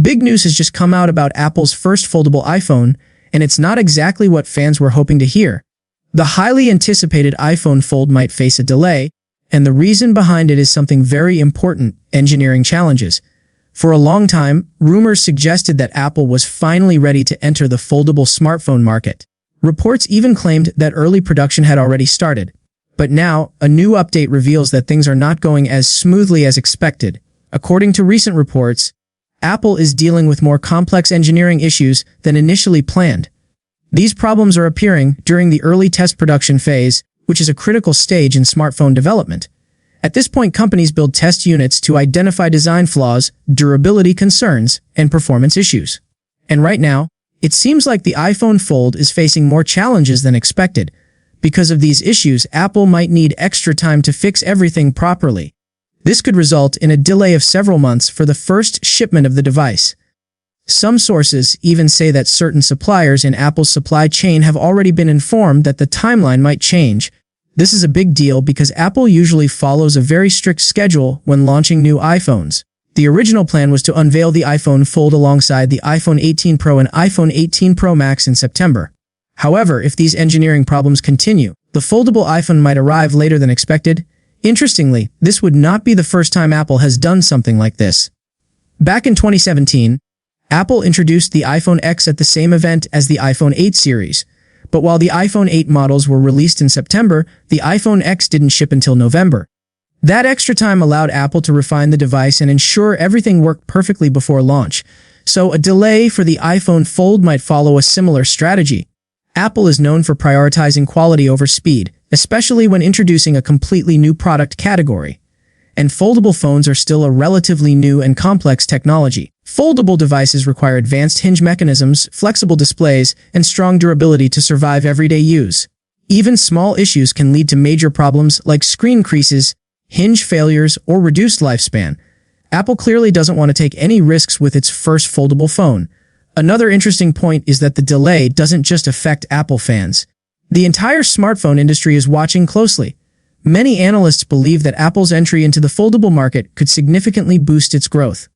Big news has just come out about Apple's first foldable iPhone, and it's not exactly what fans were hoping to hear. The highly anticipated iPhone Fold might face a delay, and the reason behind it is something very important: engineering challenges. For a long time, rumors suggested that Apple was finally ready to enter the foldable smartphone market. Reports even claimed that early production had already started. But now, a new update reveals that things are not going as smoothly as expected. According to recent reports, Apple is dealing with more complex engineering issues than initially planned. These problems are appearing during the early test production phase, which is a critical stage in smartphone development. At this point, companies build test units to identify design flaws, durability concerns, and performance issues. And right now, it seems like the iPhone Fold is facing more challenges than expected. Because of these issues, Apple might need extra time to fix everything properly. This could result in a delay of several months for the first shipment of the device. Some sources even say that certain suppliers in Apple's supply chain have already been informed that the timeline might change. This is a big deal because Apple usually follows a very strict schedule when launching new iPhones. The original plan was to unveil the iPhone Fold alongside the iPhone 18 Pro and iPhone 18 Pro Max in September. However, if these engineering problems continue, the foldable iPhone might arrive later than expected. Interestingly, this would not be the first time Apple has done something like this. Back in 2017, Apple introduced the iPhone X at the same event as the iPhone 8 series. But while the iPhone 8 models were released in September, the iPhone X didn't ship until November. That extra time allowed Apple to refine the device and ensure everything worked perfectly before launch. So a delay for the iPhone Fold might follow a similar strategy. Apple is known for prioritizing quality over speed, especially when introducing a completely new product category. And foldable phones are still a relatively new and complex technology. Foldable devices require advanced hinge mechanisms, flexible displays, and strong durability to survive everyday use. Even small issues can lead to major problems like screen creases, hinge failures, or reduced lifespan. Apple clearly doesn't want to take any risks with its first foldable phone. Another interesting point is that the delay doesn't just affect Apple fans. The entire smartphone industry is watching closely. Many analysts believe that Apple's entry into the foldable market could significantly boost its growth.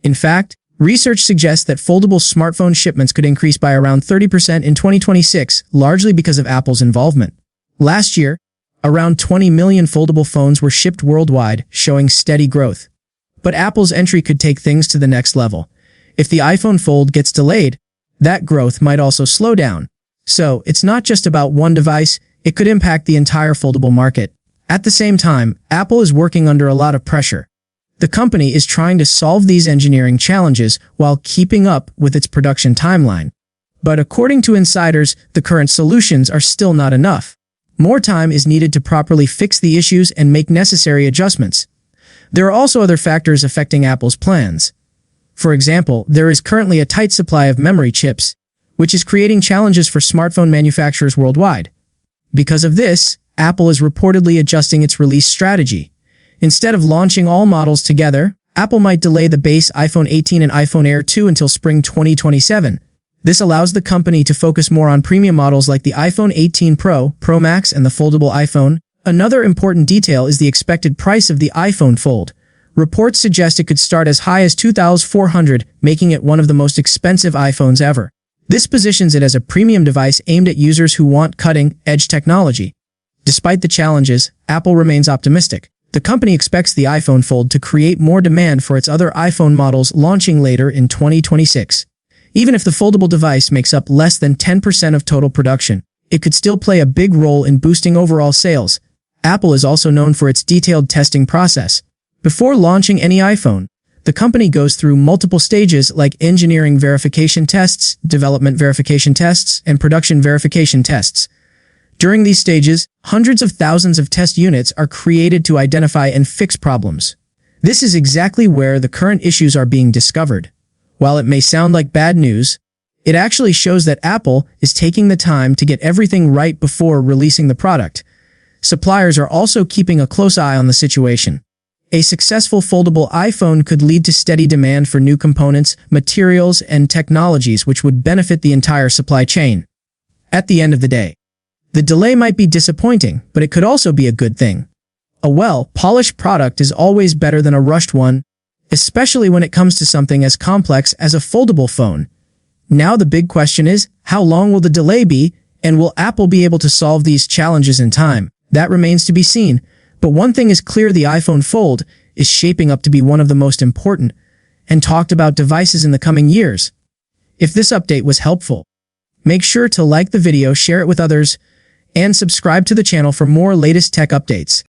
In fact, research suggests that foldable smartphone shipments could increase by around 30% in 2026, largely because of Apple's involvement. Last year, around 20 million foldable phones were shipped worldwide, showing steady growth. But Apple's entry could take things to the next level. If the iPhone Fold gets delayed, that growth might also slow down. So, it's not just about one device, it could impact the entire foldable market. At the same time, Apple is working under a lot of pressure. The company is trying to solve these engineering challenges while keeping up with its production timeline. But according to insiders, the current solutions are still not enough. More time is needed to properly fix the issues and make necessary adjustments. There are also other factors affecting Apple's plans. For example, there is currently a tight supply of memory chips, which is creating challenges for smartphone manufacturers worldwide. Because of this, Apple is reportedly adjusting its release strategy. Instead of launching all models together, Apple might delay the base iPhone 18 and iPhone Air 2 until spring 2027. This allows the company to focus more on premium models like the iPhone 18 Pro, Pro Max, and the foldable iPhone. Another important detail is the expected price of the iPhone Fold. Reports suggest it could start as high as $2,400, making it one of the most expensive iPhones ever. This positions it as a premium device aimed at users who want cutting-edge technology. Despite the challenges, Apple remains optimistic. The company expects the iPhone Fold to create more demand for its other iPhone models launching later in 2026. Even if the foldable device makes up less than 10% of total production, it could still play a big role in boosting overall sales. Apple is also known for its detailed testing process. Before launching any iPhone, the company goes through multiple stages like engineering verification tests, development verification tests, and production verification tests. During these stages, hundreds of thousands of test units are created to identify and fix problems. This is exactly where the current issues are being discovered. While it may sound like bad news, it actually shows that Apple is taking the time to get everything right before releasing the product. Suppliers are also keeping a close eye on the situation. A successful foldable iPhone could lead to steady demand for new components, materials, and technologies which would benefit the entire supply chain. At the end of the day, the delay might be disappointing, but it could also be a good thing. A well-polished product is always better than a rushed one. especially when it comes to something as complex as a foldable phone. Now the big question is, how long will the delay be, and will Apple be able to solve these challenges in time? That remains to be seen, but one thing is clear: the iPhone Fold is shaping up to be one of the most important and talked about devices in the coming years. If this update was helpful, make sure to like the video, share it with others, and subscribe to the channel for more latest tech updates.